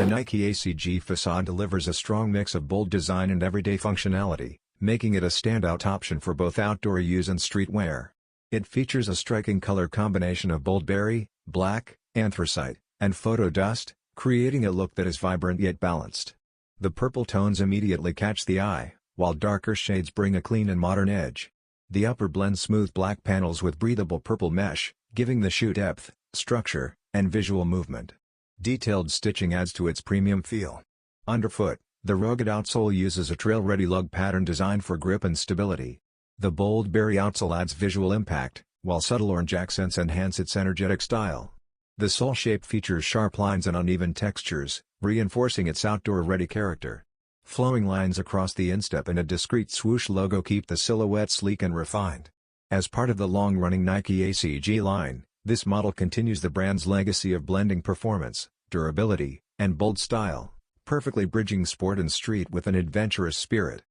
The Nike ACG Phassad delivers a strong mix of bold design and everyday functionality, making it a standout option for both outdoor use and streetwear. It features a striking color combination of bold berry, black, anthracite, and photo dust, creating a look that is vibrant yet balanced. The purple tones immediately catch the eye, while darker shades bring a clean and modern edge. The upper blends smooth black panels with breathable purple mesh, giving the shoe depth, structure, and visual movement. Detailed stitching adds to its premium feel. Underfoot, the rugged outsole uses a trail-ready lug pattern designed for grip and stability. The bold berry outsole adds visual impact, while subtle orange accents enhance its energetic style. The sole shape features sharp lines and uneven textures, reinforcing its outdoor-ready character. Flowing lines across the instep and a discreet swoosh logo keep the silhouette sleek and refined. As part of the long-running Nike ACG line, this model continues the brand's legacy of blending performance, durability, and bold style, perfectly bridging sport and street with an adventurous spirit.